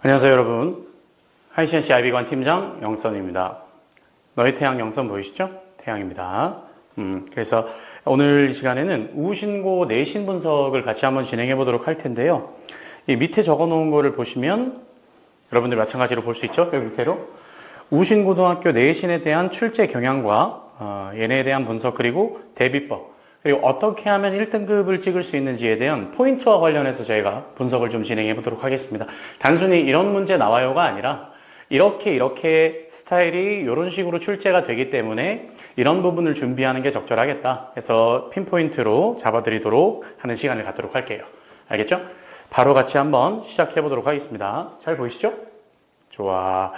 안녕하세요 여러분. 하이시안시 IB관 팀장 영선입니다. 너의 태양 영선 보이시죠? 태양입니다. 그래서 오늘 시간에는 우신고 내신 분석을 같이 한번 진행해 보도록 할 텐데요. 이 밑에 적어 놓은 거를 보시면 여러분들 마찬가지로 볼 수 있죠? 여기 밑에로 우신고등학교 내신에 대한 출제 경향과 얘네에 대한 분석, 그리고 대비법, 그리고 어떻게 하면 1등급을 찍을 수 있는지에 대한 포인트와 관련해서 저희가 분석을 좀 진행해 보도록 하겠습니다. 단순히 이런 문제 나와요가 아니라 이렇게 스타일이 이런 식으로 출제가 되기 때문에 이런 부분을 준비하는 게 적절하겠다 해서 핀포인트로 잡아드리도록 하는 시간을 갖도록 할게요. 알겠죠? 바로 같이 한번 시작해 보도록 하겠습니다. 잘 보이시죠? 좋아.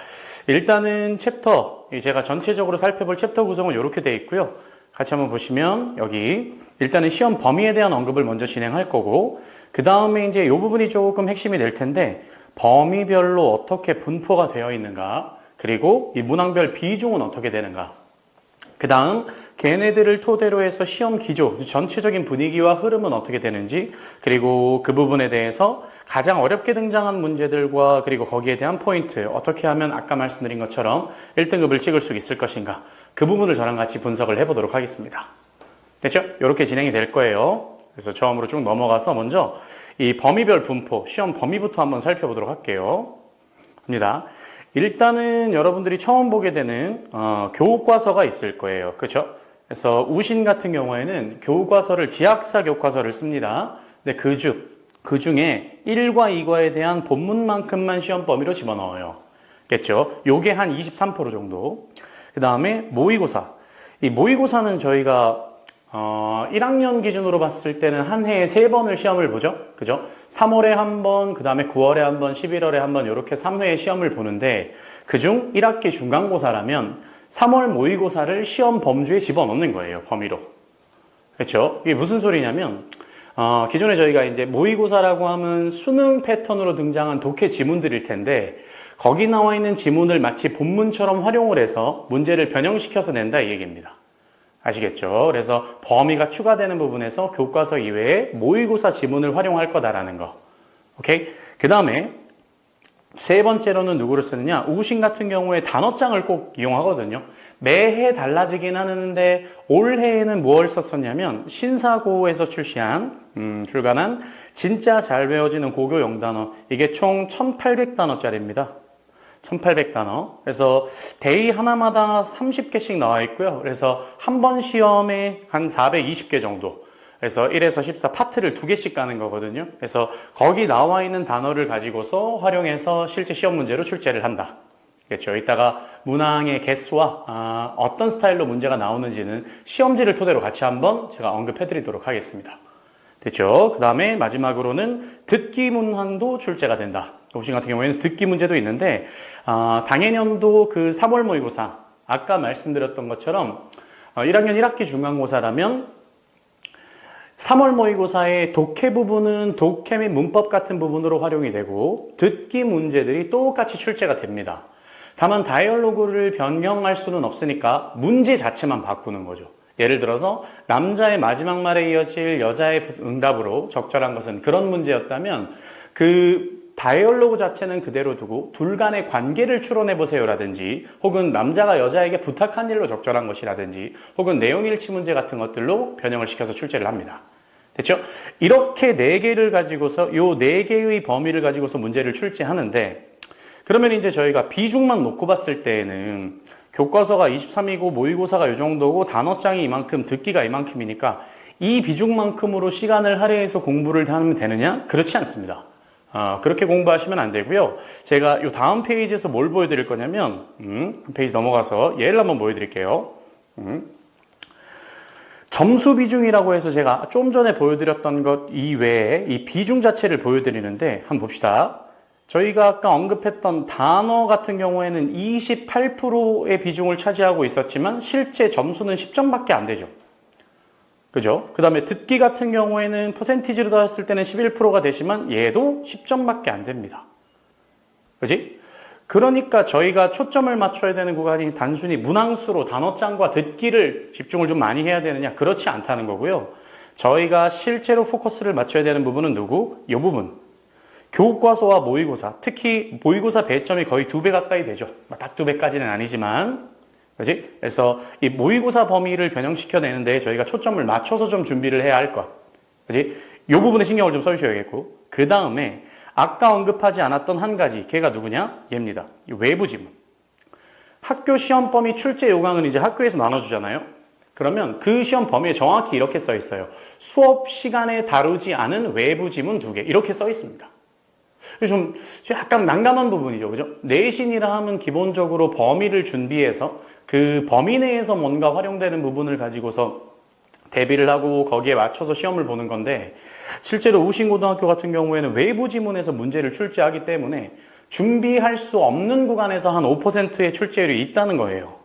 일단은 챕터, 제가 전체적으로 살펴볼 챕터 구성은 이렇게 되어 있고요. 같이 한번 보시면 여기 일단은 시험 범위에 대한 언급을 먼저 진행할 거고, 그 다음에 이제 이 부분이 조금 핵심이 될 텐데 범위별로 어떻게 분포가 되어 있는가, 그리고 이 문항별 비중은 어떻게 되는가, 그 다음 걔네들을 토대로 해서 시험 기조, 전체적인 분위기와 흐름은 어떻게 되는지, 그리고 그 부분에 대해서 가장 어렵게 등장한 문제들과 그리고 거기에 대한 포인트, 어떻게 하면 아까 말씀드린 것처럼 1등급을 찍을 수 있을 것인가, 그 부분을 저랑 같이 분석을 해보도록 하겠습니다. 됐죠? 이렇게 진행이 될 거예요. 그래서 처음으로 쭉 넘어가서 먼저 이 범위별 분포, 시험 범위부터 한번 살펴보도록 할게요. 합니다. 일단은 여러분들이 처음 보게 되는 교과서가 있을 거예요. 그렇죠? 그래서 우신 같은 경우에는 교과서를 지학사 교과서를 씁니다. 근데 그 중에 1과 2과에 대한 본문만큼만 시험 범위로 집어넣어요. 겠죠? 요게 한 23% 정도. 그 다음에 모의고사. 이 모의고사는 저희가 1학년 기준으로 봤을 때는 한 해에 3번을 시험을 보죠. 그죠? 3월에 한 번, 그 다음에 9월에 한 번, 11월에 한 번, 이렇게 3회의 시험을 보는데, 그중 1학기 중간고사라면 3월 모의고사를 시험 범주에 집어넣는 거예요. 범위로. 그렇죠? 이게 무슨 소리냐면, 기존에 저희가 이제 모의고사라고 하면 수능 패턴으로 등장한 독해 지문들일 텐데, 거기 나와 있는 지문을 마치 본문처럼 활용을 해서 문제를 변형시켜서 낸다, 이 얘기입니다. 아시겠죠? 그래서 범위가 추가되는 부분에서 교과서 이외에 모의고사 지문을 활용할 거다라는 거. 오케이? 그 다음에 세 번째로는 누구를 쓰느냐? 우신 같은 경우에 단어장을 꼭 이용하거든요. 매해 달라지긴 하는데 올해에는 무엇을 썼었냐면 신사고에서 출간한 진짜 잘 배워지는 고교 영단어. 이게 총 1800단어짜리입니다. 1800단어. 그래서 데이 하나마다 30개씩 나와 있고요. 그래서 한 번 시험에 한 420개 정도. 그래서 1에서 14 파트를 2개씩 가는 거거든요. 그래서 거기 나와 있는 단어를 가지고서 활용해서 실제 시험 문제로 출제를 한다. 그렇죠. 이따가 문항의 개수와 어떤 스타일로 문제가 나오는지는 시험지를 토대로 같이 한번 제가 언급해 드리도록 하겠습니다. 됐죠? 그 다음에 마지막으로는 듣기 문항도 출제가 된다. 우신 같은 경우에는 듣기 문제도 있는데 당해년도 그 3월 모의고사, 아까 말씀드렸던 것처럼 1학년 1학기 중간고사라면 3월 모의고사의 독해 부분은 독해 및 문법 같은 부분으로 활용이 되고 듣기 문제들이 똑같이 출제가 됩니다. 다만 다이얼로그를 변경할 수는 없으니까 문제 자체만 바꾸는 거죠. 예를 들어서 남자의 마지막 말에 이어질 여자의 응답으로 적절한 것은, 그런 문제였다면 그 다이얼로그 자체는 그대로 두고 둘 간의 관계를 추론해 보세요라든지, 혹은 남자가 여자에게 부탁한 일로 적절한 것이라든지, 혹은 내용일치 문제 같은 것들로 변형을 시켜서 출제를 합니다. 됐죠? 이렇게 4개를 가지고서, 요 4개의 범위를 가지고서 문제를 출제하는데, 그러면 이제 저희가 비중만 놓고 봤을 때에는 교과서가 23이고 모의고사가 이 정도고 단어장이 이만큼, 듣기가 이만큼이니까 이 비중만큼으로 시간을 할애해서 공부를 하면 되느냐? 그렇지 않습니다. 그렇게 공부하시면 안 되고요. 제가 이 다음 페이지에서 뭘 보여드릴 거냐면 한 페이지 넘어가서 예를 한번 보여드릴게요. 점수 비중이라고 해서 제가 좀 전에 보여드렸던 것 이외에 이 비중 자체를 보여드리는데, 한번 봅시다. 저희가 아까 언급했던 단어 같은 경우에는 28%의 비중을 차지하고 있었지만 실제 점수는 10점밖에 안 되죠. 그죠? 그 다음에 듣기 같은 경우에는 퍼센티지로 따졌을 때는 11%가 되지만 얘도 10점밖에 안 됩니다. 그지? 그러니까 저희가 초점을 맞춰야 되는 구간이 단순히 문항수로 단어장과 듣기를 집중을 좀 많이 해야 되느냐? 그렇지 않다는 거고요. 저희가 실제로 포커스를 맞춰야 되는 부분은 이 부분. 교과서와 모의고사, 특히 모의고사 배점이 거의 2배 가까이 되죠. 딱 2배까지는 아니지만, 그렇지? 그래서 이 모의고사 범위를 변형시켜내는데 저희가 초점을 맞춰서 좀 준비를 해야 할 것. 그렇지? 이 부분에 신경을 좀 써주셔야겠고, 그 다음에 아까 언급하지 않았던 한 가지, 걔가 누구냐? 얘입니다. 이 외부 지문. 학교 시험 범위 출제 요강은 이제 학교에서 나눠주잖아요. 그러면 그 시험 범위에 정확히 이렇게 써 있어요. 수업 시간에 다루지 않은 외부 지문 2개. 이렇게 써 있습니다. 좀 약간 난감한 부분이죠. 그죠? 내신이라 하면 기본적으로 범위를 준비해서 그 범위 내에서 뭔가 활용되는 부분을 가지고서 대비를 하고 거기에 맞춰서 시험을 보는 건데, 실제로 우신고등학교 같은 경우에는 외부 지문에서 문제를 출제하기 때문에 준비할 수 없는 구간에서 한 5%의 출제율이 있다는 거예요.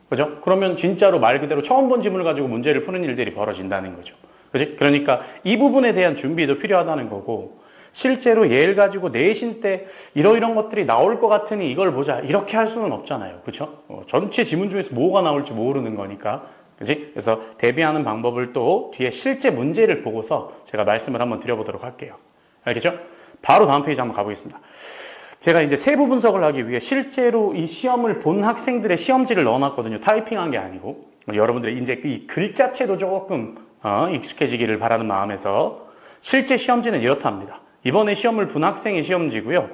그죠? 그러면 진짜로 말 그대로 처음 본 지문을 가지고 문제를 푸는 일들이 벌어진다는 거죠. 그지? 그러니까 이 부분에 대한 준비도 필요하다는 거고, 실제로 얘를 가지고 내신 때 이러이런 것들이 나올 것 같으니 이걸 보자, 이렇게 할 수는 없잖아요. 그렇죠? 전체 지문 중에서 뭐가 나올지 모르는 거니까. 그지? 그래서 대비하는 방법을 또 뒤에 실제 문제를 보고서 제가 말씀을 한번 드려보도록 할게요. 알겠죠? 바로 다음 페이지 한번 가보겠습니다. 제가 이제 세부 분석을 하기 위해 실제로 이 시험을 본 학생들의 시험지를 넣어놨거든요. 타이핑한 게 아니고. 여러분들이 이제 이 글자체도 조금 익숙해지기를 바라는 마음에서 실제 시험지는 이렇다 합니다. 이번에 시험을 본 학생의 시험지고요.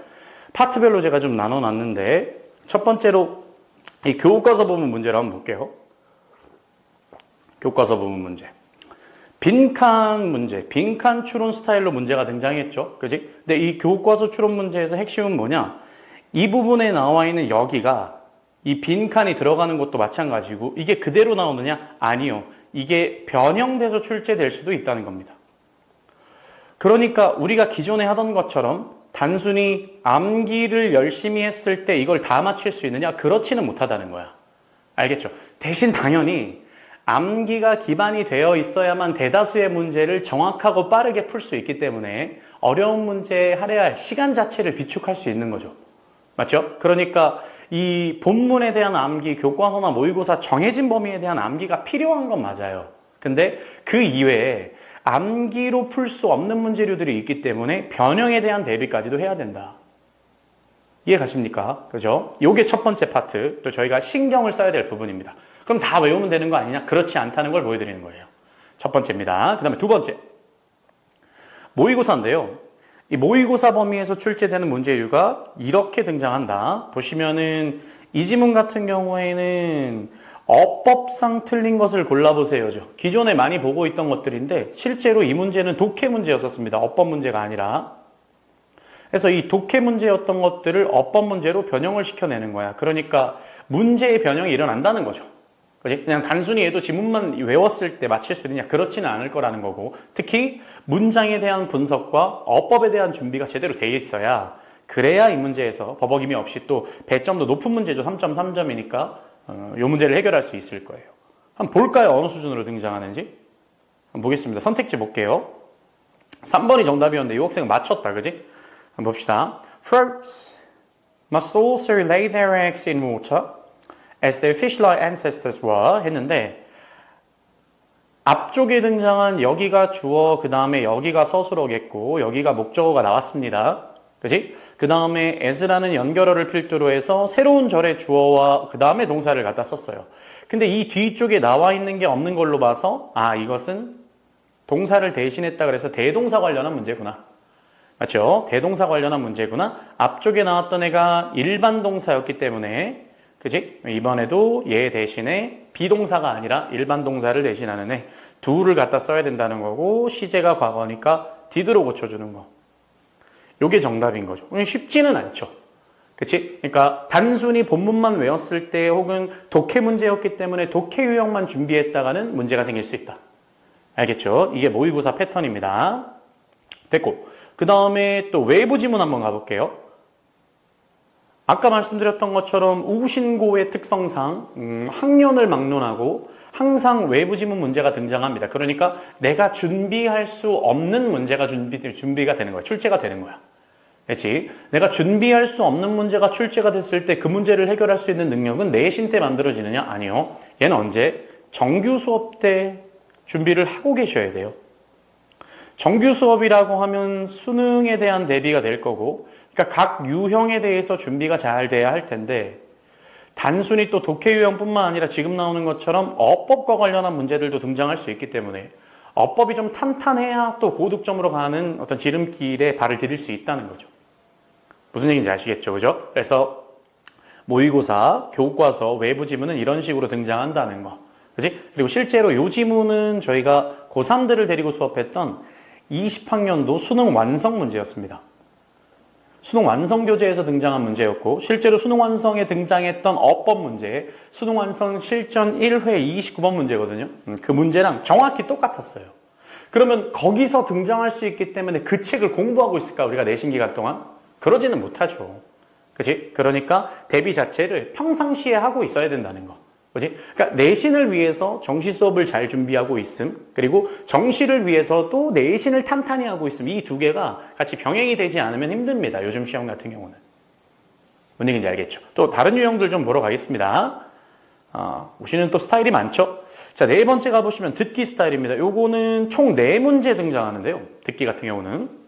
파트별로 제가 좀 나눠놨는데, 첫 번째로 이 교과서 부분 문제를 한번 볼게요. 교과서 부분 문제. 빈칸 문제, 빈칸 추론 스타일로 문제가 등장했죠. 그지? 근데 이 교과서 추론 문제에서 핵심은 뭐냐? 이 부분에 나와 있는 여기가 이 빈칸이 들어가는 것도 마찬가지고, 이게 그대로 나오느냐? 아니요. 이게 변형돼서 출제될 수도 있다는 겁니다. 그러니까 우리가 기존에 하던 것처럼 단순히 암기를 열심히 했을 때 이걸 다 맞힐 수 있느냐? 그렇지는 못하다는 거야. 알겠죠? 대신 당연히 암기가 기반이 되어 있어야만 대다수의 문제를 정확하고 빠르게 풀 수 있기 때문에 어려운 문제에 할애할 시간 자체를 비축할 수 있는 거죠. 맞죠? 그러니까 이 본문에 대한 암기, 교과서나 모의고사 정해진 범위에 대한 암기가 필요한 건 맞아요. 근데 그 이외에 암기로 풀 수 없는 문제류들이 있기 때문에 변형에 대한 대비까지도 해야 된다. 이해 가십니까? 그죠? 요게 첫 번째 파트, 또 저희가 신경을 써야 될 부분입니다. 그럼 다 외우면 되는 거 아니냐? 그렇지 않다는 걸 보여드리는 거예요. 첫 번째입니다. 그 다음에 두 번째. 모의고사인데요. 이 모의고사 범위에서 출제되는 문제류가 이렇게 등장한다. 보시면은 이 지문 같은 경우에는 어법상 틀린 것을 골라보세요죠. 기존에 많이 보고 있던 것들인데 실제로 이 문제는 독해 문제였었습니다. 어법 문제가 아니라. 그래서 이 독해 문제였던 것들을 어법 문제로 변형을 시켜내는 거야. 그러니까 문제의 변형이 일어난다는 거죠. 그치? 그냥 단순히 얘도 지문만 외웠을 때 맞힐 수 있느냐? 그렇지는 않을 거라는 거고, 특히 문장에 대한 분석과 어법에 대한 준비가 제대로 돼 있어야, 그래야 이 문제에서 버벅임이 없이 또 배점도 높은 문제죠. 3.3점이니까 이 문제를 해결할 수 있을 거예요. 한번 볼까요? 어느 수준으로 등장하는지. 한번 보겠습니다. 선택지 볼게요. 3번이 정답이었는데 이 학생은 맞췄다. 그지? 한번 봅시다. Frogs must also lay their eggs in water as their fish-like ancestors were 했는데, 앞쪽에 등장한 여기가 주어, 그 다음에 여기가 서술어겠고 여기가 목적어가 나왔습니다. 그치? 그 다음에 as라는 연결어를 필두로 해서 새로운 절의 주어와 그 다음에 동사를 갖다 썼어요. 근데 이 뒤쪽에 나와 있는 게 없는 걸로 봐서 이것은 동사를 대신했다 그래서 대동사 관련한 문제구나. 맞죠? 대동사 관련한 문제구나. 앞쪽에 나왔던 애가 일반 동사였기 때문에, 그치? 이번에도 얘 대신에 비동사가 아니라 일반 동사를 대신하는 애 do를 갖다 써야 된다는 거고, 시제가 과거니까 did로 고쳐주는 거. 요게 정답인 거죠. 쉽지는 않죠. 그치? 그러니까 단순히 본문만 외웠을 때 혹은 독해 문제였기 때문에 독해 유형만 준비했다가는 문제가 생길 수 있다. 알겠죠? 이게 모의고사 패턴입니다. 됐고, 그 다음에 또 외부 지문 한번 가볼게요. 아까 말씀드렸던 것처럼 우신고의 특성상 학년을 막론하고 항상 외부 지문 문제가 등장합니다. 그러니까 내가 준비할 수 없는 문제가 준비가 되는 거야. 출제가 되는 거야. 그렇지? 내가 준비할 수 없는 문제가 출제가 됐을 때 그 문제를 해결할 수 있는 능력은 내신 때 만들어지느냐? 아니요. 얘는 언제? 정규 수업 때 준비를 하고 계셔야 돼요. 정규 수업이라고 하면 수능에 대한 대비가 될 거고, 그러니까 각 유형에 대해서 준비가 잘 돼야 할 텐데, 단순히 또 독해 유형뿐만 아니라 지금 나오는 것처럼 어법과 관련한 문제들도 등장할 수 있기 때문에 어법이 좀 탄탄해야 또 고득점으로 가는 어떤 지름길에 발을 디딜 수 있다는 거죠. 무슨 얘기인지 아시겠죠? 그죠? 그래서 모의고사, 교과서, 외부 지문은 이런 식으로 등장한다는 거. 그지? 그리고 실제로 요 지문은 저희가 고3들을 데리고 수업했던 20학년도 수능 완성 문제였습니다. 수능 완성 교재에서 등장한 문제였고, 실제로 수능 완성에 등장했던 어법 문제, 수능 완성 실전 1회 29번 문제거든요. 그 문제랑 정확히 똑같았어요. 그러면 거기서 등장할 수 있기 때문에 그 책을 공부하고 있을까, 우리가 내신 기간 동안? 그러지는 못하죠. 그치? 그러니까 대비 자체를 평상시에 하고 있어야 된다는 거. 그치? 그러니까 내신을 위해서 정시 수업을 잘 준비하고 있음, 그리고 정시를 위해서도 내신을 탄탄히 하고 있음, 이 두 개가 같이 병행이 되지 않으면 힘듭니다. 요즘 시험 같은 경우는. 뭔 얘기인지 알겠죠? 또 다른 유형들 좀 보러 가겠습니다. 우시는 또 스타일이 많죠? 자, 네 번째 가보시면 듣기 스타일입니다. 요거는 총 4문제 등장하는데요. 듣기 같은 경우는.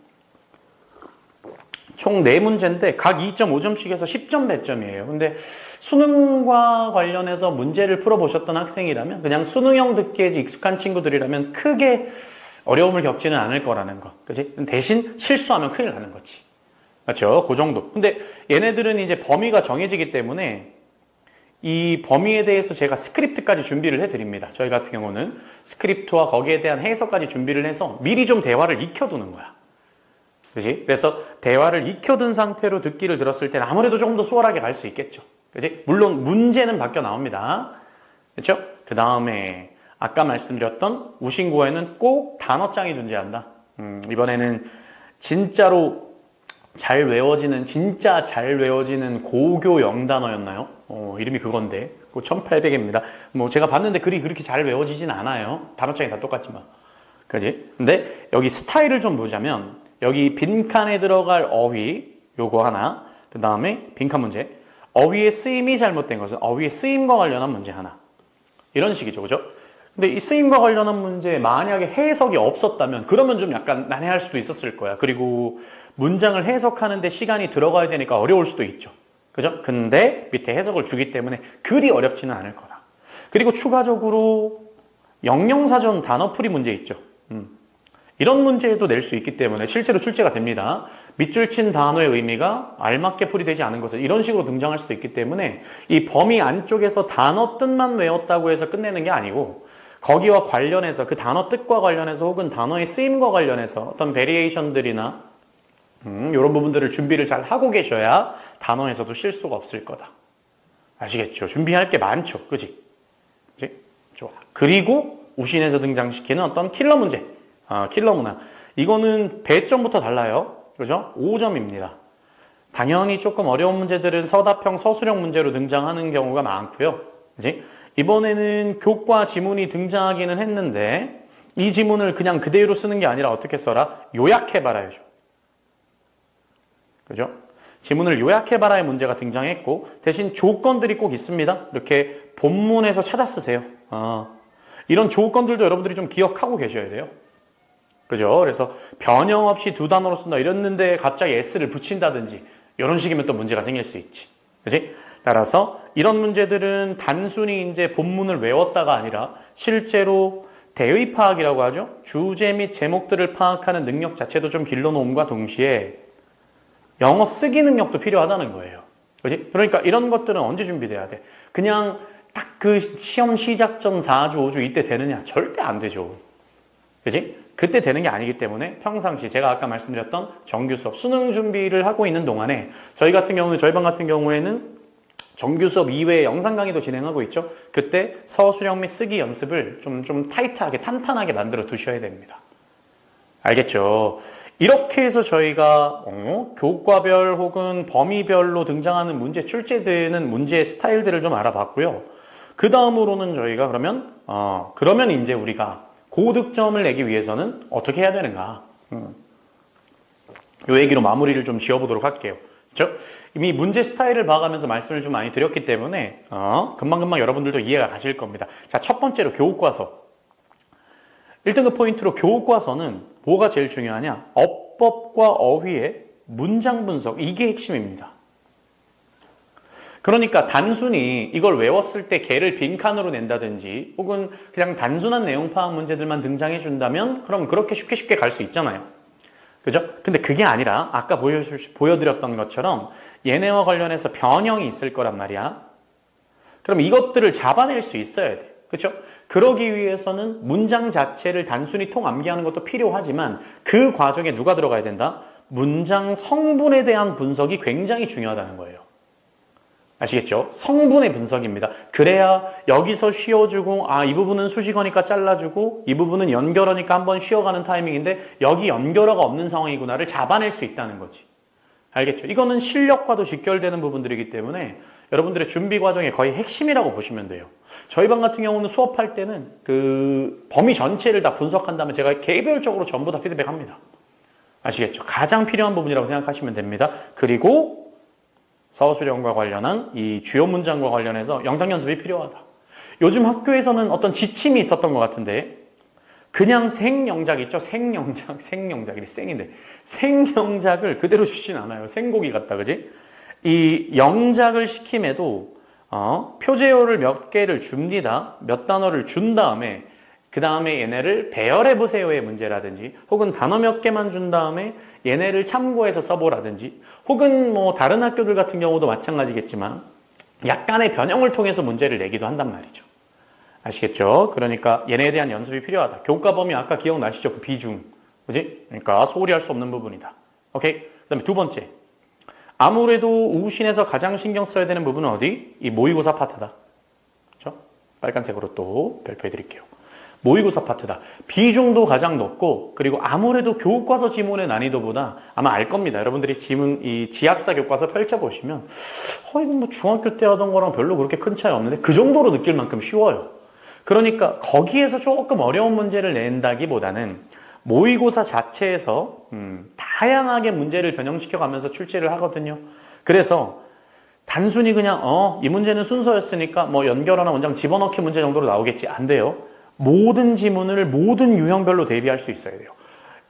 총 4문제인데 각 2.5점씩 해서 10점 배점이에요. 근데 수능과 관련해서 문제를 풀어보셨던 학생이라면, 그냥 수능형 듣기에 익숙한 친구들이라면 크게 어려움을 겪지는 않을 거라는 거. 그치? 대신 실수하면 큰일 나는 거지. 맞죠? 그 정도. 근데 얘네들은 이제 범위가 정해지기 때문에 이 범위에 대해서 제가 스크립트까지 준비를 해드립니다. 저희 같은 경우는 스크립트와 거기에 대한 해석까지 준비를 해서 미리 좀 대화를 익혀두는 거야. 그지? 그래서 대화를 익혀둔 상태로 듣기를 들었을 때는 아무래도 조금 더 수월하게 갈 수 있겠죠. 그지? 물론 문제는 바뀌어 나옵니다. 그렇죠? 그 다음에 아까 말씀드렸던 우신고에는 꼭 단어장이 존재한다. 이번에는 진짜로 진짜 잘 외워지는 고교 영단어였나요? 이름이 그건데, 그 1800입니다. 뭐 제가 봤는데 글이 그렇게 잘 외워지진 않아요. 단어장이 다 똑같지만. 그지? 근데 여기 스타일을 좀 보자면, 여기 빈칸에 들어갈 어휘, 요거 하나, 그 다음에 빈칸 문제, 어휘의 쓰임이 잘못된 것은 어휘의 쓰임과 관련한 문제 하나, 이런 식이죠. 그죠? 근데 이 쓰임과 관련한 문제에 만약에 해석이 없었다면 그러면 좀 약간 난해할 수도 있었을 거야. 그리고 문장을 해석하는데 시간이 들어가야 되니까 어려울 수도 있죠. 그죠? 근데 밑에 해석을 주기 때문에 그리 어렵지는 않을 거다. 그리고 추가적으로 영영사전 단어풀이 문제 있죠. 이런 문제도 낼 수 있기 때문에 실제로 출제가 됩니다. 밑줄 친 단어의 의미가 알맞게 풀이되지 않은 것을 이런 식으로 등장할 수도 있기 때문에 이 범위 안쪽에서 단어 뜻만 외웠다고 해서 끝내는 게 아니고, 거기와 관련해서 그 단어 뜻과 관련해서 혹은 단어의 쓰임과 관련해서 어떤 베리에이션들이나 이런 부분들을 준비를 잘 하고 계셔야 단어에서도 실수가 없을 거다. 아시겠죠? 준비할 게 많죠. 그지? 좋아. 그리고 우신에서 등장시키는 어떤 킬러 문제. 킬러 문화. 이거는 배점부터 달라요. 그죠? 5점입니다. 당연히 조금 어려운 문제들은 서답형, 서술형 문제로 등장하는 경우가 많고요. 그지? 이번에는 교과 지문이 등장하기는 했는데, 이 지문을 그냥 그대로 쓰는 게 아니라 어떻게 써라? 요약해봐라야죠. 그죠? 지문을 요약해봐라의 문제가 등장했고, 대신 조건들이 꼭 있습니다. 이렇게 본문에서 찾아 쓰세요. 이런 조건들도 여러분들이 좀 기억하고 계셔야 돼요. 그죠? 그래서 변형 없이 2단어로 쓴다 이랬는데 갑자기 s를 붙인다든지 이런 식이면 또 문제가 생길 수 있지. 그지? 따라서 이런 문제들은 단순히 이제 본문을 외웠다가 아니라 실제로 대의 파악이라고 하죠. 주제 및 제목들을 파악하는 능력 자체도 좀 길러놓음과 동시에 영어 쓰기 능력도 필요하다는 거예요. 그지? 그러니까 이런 것들은 언제 준비돼야 돼? 그냥 딱 그 시험 시작 전 4주, 5주 이때 되느냐? 절대 안 되죠. 그지? 그때 되는 게 아니기 때문에 평상시 제가 아까 말씀드렸던 정규 수업, 수능 준비를 하고 있는 동안에 저희 반 같은 경우에는 정규 수업 이외에 영상 강의도 진행하고 있죠. 그때 서술형 및 쓰기 연습을 좀 타이트하게, 탄탄하게 만들어 두셔야 됩니다. 알겠죠? 이렇게 해서 저희가 교과별 혹은 범위별로 등장하는 문제, 출제되는 문제의 스타일들을 좀 알아봤고요. 그 다음으로는 저희가 그러면 이제 우리가 고득점을 내기 위해서는 어떻게 해야 되는가? 이 얘기로 마무리를 좀 지어보도록 할게요. 그렇죠? 이미 문제 스타일을 봐가면서 말씀을 좀 많이 드렸기 때문에 금방금방 여러분들도 이해가 가실 겁니다. 자, 첫 번째로 교과서. 1등급 포인트로 교과서는 뭐가 제일 중요하냐? 어법과 어휘의 문장 분석, 이게 핵심입니다. 그러니까 단순히 이걸 외웠을 때 걔를 빈칸으로 낸다든지 혹은 그냥 단순한 내용 파악 문제들만 등장해 준다면 그럼 그렇게 쉽게 갈 수 있잖아요. 그죠? 근데 그게 아니라 아까 보여드렸던 것처럼 얘네와 관련해서 변형이 있을 거란 말이야. 그럼 이것들을 잡아낼 수 있어야 돼. 그렇죠? 그러기 위해서는 문장 자체를 단순히 통암기하는 것도 필요하지만 그 과정에 누가 들어가야 된다? 문장 성분에 대한 분석이 굉장히 중요하다는 거예요. 아시겠죠? 성분의 분석입니다. 그래야 여기서 쉬어주고 이 부분은 수식어니까 잘라주고 이 부분은 연결어니까 한번 쉬어가는 타이밍인데 여기 연결어가 없는 상황이구나를 잡아낼 수 있다는 거지. 알겠죠? 이거는 실력과도 직결되는 부분들이기 때문에 여러분들의 준비 과정의 거의 핵심이라고 보시면 돼요. 저희 반 같은 경우는 수업할 때는 그 범위 전체를 다 분석한 다음에 제가 개별적으로 전부 다 피드백합니다. 아시겠죠? 가장 필요한 부분이라고 생각하시면 됩니다. 그리고 서술형과 관련한 이 주요 문장과 관련해서 영작 연습이 필요하다. 요즘 학교에서는 어떤 지침이 있었던 것 같은데 그냥 생영작 있죠? 생영작이래 생인데 생영작을 그대로 주진 않아요. 생고기 같다, 그지? 이 영작을 시킴에도 표제어를 몇 개를 줍니다. 몇 단어를 준 다음에 그 다음에 얘네를 배열해보세요의 문제라든지 혹은 단어 몇 개만 준 다음에 얘네를 참고해서 써보라든지 혹은 뭐 다른 학교들 같은 경우도 마찬가지겠지만 약간의 변형을 통해서 문제를 내기도 한단 말이죠. 아시겠죠? 그러니까 얘네에 대한 연습이 필요하다. 교과 범위 아까 기억나시죠? 그 비중. 그지? 그러니까 소홀히 할 수 없는 부분이다. 오케이? 그 다음에 두 번째. 아무래도 우신에서 가장 신경 써야 되는 부분은 어디? 이 모의고사 파트다. 그렇죠? 빨간색으로 또 별표해 드릴게요. 모의고사 파트다. 비중도 가장 높고 그리고 아무래도 교과서 지문의 난이도보다 아마 알 겁니다. 여러분들이 지문 이 지학사 교과서 펼쳐보시면 이거 뭐 중학교 때 하던 거랑 별로 그렇게 큰 차이 없는데 그 정도로 느낄 만큼 쉬워요. 그러니까 거기에서 조금 어려운 문제를 낸다기보다는 모의고사 자체에서 다양하게 문제를 변형시켜가면서 출제를 하거든요. 그래서 단순히 그냥 이 문제는 순서였으니까 뭐 연결하나 원장 집어넣기 문제 정도로 나오겠지. 안 돼요. 모든 지문을 모든 유형별로 대비할 수 있어야 돼요.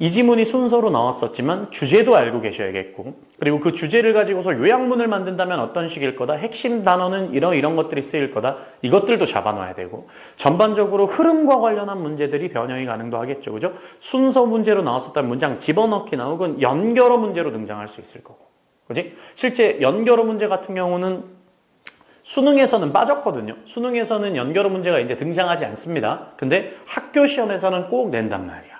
이 지문이 순서로 나왔었지만 주제도 알고 계셔야겠고 그리고 그 주제를 가지고서 요약문을 만든다면 어떤 식일 거다. 핵심 단어는 이런 것들이 쓰일 거다. 이것들도 잡아놔야 되고 전반적으로 흐름과 관련한 문제들이 변형이 가능도 하겠죠. 그죠? 순서 문제로 나왔었다면 문장 집어넣기나 혹은 연결어 문제로 등장할 수 있을 거고. 그지? 실제 연결어 문제 같은 경우는 수능에서는 빠졌거든요. 수능에서는 연결어 문제가 이제 등장하지 않습니다. 근데 학교 시험에서는 꼭 낸단 말이야.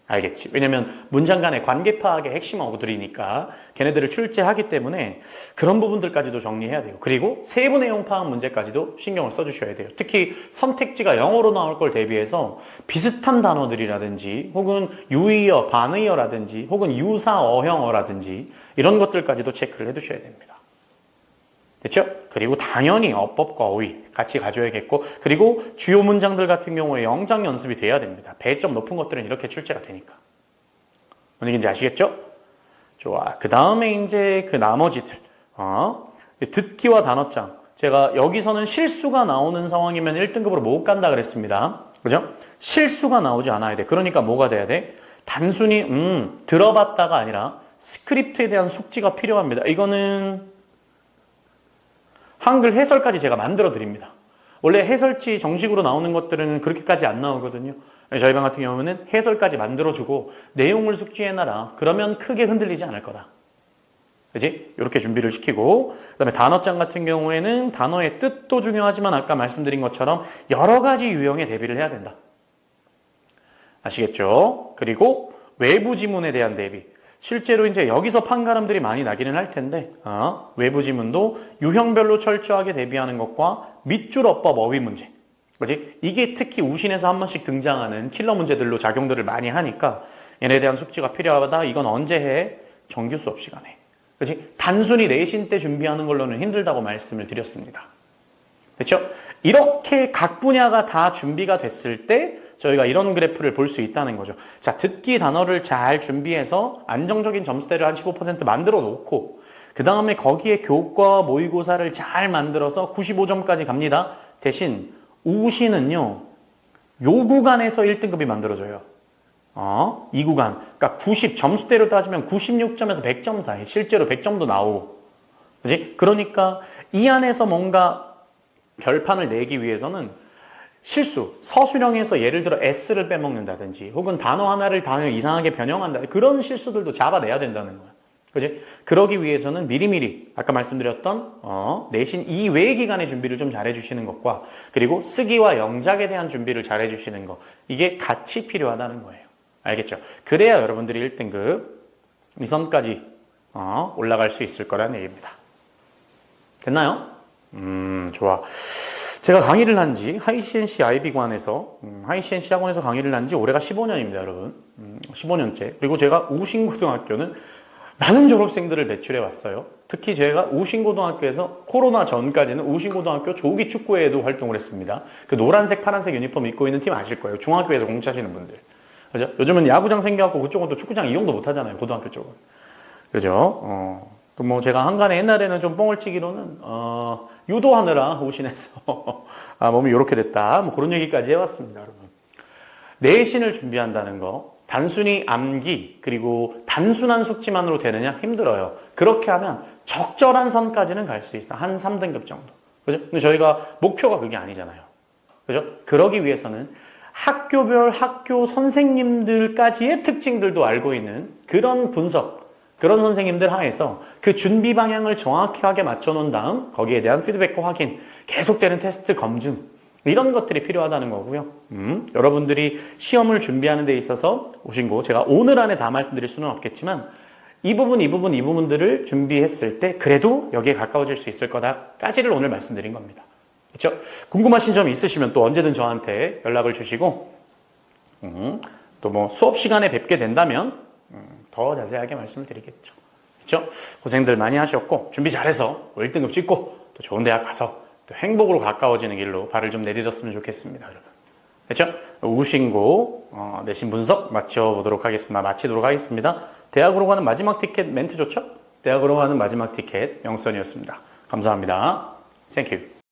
알겠지? 왜냐면 문장 간의 관계 파악의 핵심 어구들이니까 걔네들을 출제하기 때문에 그런 부분들까지도 정리해야 돼요. 그리고 세부 내용 파악 문제까지도 신경을 써주셔야 돼요. 특히 선택지가 영어로 나올 걸 대비해서 비슷한 단어들이라든지 혹은 유의어, 반의어라든지 혹은 유사 어형어라든지 이런 것들까지도 체크를 해두셔야 됩니다. 됐죠? 그리고 당연히 어법과 어휘 같이 가져야겠고 그리고 주요 문장들 같은 경우에 영작 연습이 돼야 됩니다. 배점 높은 것들은 이렇게 출제가 되니까. 뭔 얘기인지 아시겠죠? 좋아. 그 다음에 이제 그 나머지들 듣기와 단어장. 제가 여기서는 실수가 나오는 상황이면 1등급으로 못 간다 그랬습니다. 그죠? 실수가 나오지 않아야 돼. 그러니까 뭐가 돼야 돼? 단순히 들어봤다가 아니라 스크립트에 대한 숙지가 필요합니다. 이거는 한글 해설까지 제가 만들어 드립니다. 원래 해설지 정식으로 나오는 것들은 그렇게까지 안 나오거든요. 저희 반 같은 경우는 해설까지 만들어주고 내용을 숙지해놔라. 그러면 크게 흔들리지 않을 거다. 그치? 이렇게 준비를 시키고 그 다음에 단어장 같은 경우에는 단어의 뜻도 중요하지만 아까 말씀드린 것처럼 여러 가지 유형에 대비를 해야 된다. 아시겠죠? 그리고 외부 지문에 대한 대비. 실제로 이제 여기서 판가름들이 많이 나기는 할 텐데 외부 지문도 유형별로 철저하게 대비하는 것과 밑줄 어법 어휘 문제. 그렇지? 이게 특히 우신에서 한 번씩 등장하는 킬러 문제들로 작용들을 많이 하니까 얘네에 대한 숙지가 필요하다. 이건 언제 해? 정규 수업 시간에. 그렇지? 단순히 내신 때 준비하는 걸로는 힘들다고 말씀을 드렸습니다. 그렇죠? 이렇게 각 분야가 다 준비가 됐을 때 저희가 이런 그래프를 볼 수 있다는 거죠. 자, 듣기 단어를 잘 준비해서 안정적인 점수대를 한 15% 만들어 놓고 그 다음에 거기에 교과 모의고사를 잘 만들어서 95점까지 갑니다. 대신 우시는요. 요 구간에서 1등급이 만들어져요. 이 구간. 그러니까 90 점수대로 따지면 96점에서 100점 사이. 실제로 100점도 나오고. 그지? 그러니까 이 안에서 뭔가 결판을 내기 위해서는 실수, 서술형에서 예를 들어 S를 빼먹는다든지 혹은 단어 하나를 단어 이상하게 변형한다. 그런 실수들도 잡아내야 된다는 거야. 그지? 그러기 위해서는 미리미리 아까 말씀드렸던 내신 이외의 기간의 준비를 좀 잘해주시는 것과 그리고 쓰기와 영작에 대한 준비를 잘해주시는 것 이게 같이 필요하다는 거예요. 알겠죠? 그래야 여러분들이 1등급 위선까지 올라갈 수 있을 거라는 얘기입니다. 됐나요? 좋아. 제가 강의를 한 지 하이CNC IB관에서 하이CNC 학원에서 강의를 한 지 올해가 15년입니다, 여러분. 15년째. 그리고 제가 우신고등학교는 많은 졸업생들을 배출해 왔어요. 특히 제가 우신고등학교에서 코로나 전까지는 우신고등학교 조기 축구회에도 활동을 했습니다. 그 노란색, 파란색 유니폼 입고 있는 팀 아실 거예요. 중학교에서 공차시는 분들. 그죠? 요즘은 야구장 생겨갖고 그쪽은 또 축구장 이용도 못 하잖아요. 고등학교 쪽은. 그죠? 또 뭐 제가 한간에 옛날에는 좀 뻥을 치기로는 유도하느라 우신해서 몸이 이렇게 됐다. 뭐 그런 얘기까지 해왔습니다, 여러분. 내신을 준비한다는 거 단순히 암기 그리고 단순한 숙지만으로 되느냐? 힘들어요. 그렇게 하면 적절한 선까지는 갈 수 있어. 한 3등급 정도. 그죠? 근데 저희가 목표가 그게 아니잖아요. 그죠? 그러기 위해서는 학교별 학교 선생님들까지의 특징들도 알고 있는 그런 분석, 그런 선생님들 하에서 그 준비 방향을 정확하게 맞춰놓은 다음 거기에 대한 피드백과 확인, 계속되는 테스트 검증 이런 것들이 필요하다는 거고요. 여러분들이 시험을 준비하는 데 있어서 우신고 제가 오늘 안에 다 말씀드릴 수는 없겠지만 이 부분들을 준비했을 때 그래도 여기에 가까워질 수 있을 거다까지를 오늘 말씀드린 겁니다. 그렇죠? 궁금하신 점 있으시면 또 언제든 저한테 연락을 주시고 또 뭐 수업 시간에 뵙게 된다면 더 자세하게 말씀을 드리겠죠. 그렇죠? 고생들 많이 하셨고 준비 잘해서 1등급 찍고 또 좋은 대학 가서 또 행복으로 가까워지는 길로 발을 좀 내딛었으면 좋겠습니다, 여러분. 그렇죠? 우신고 내신 분석 마치도록 하겠습니다. 대학으로 가는 마지막 티켓 멘트 좋죠? 대학으로 가는 마지막 티켓 영선이었습니다. 감사합니다. 땡큐.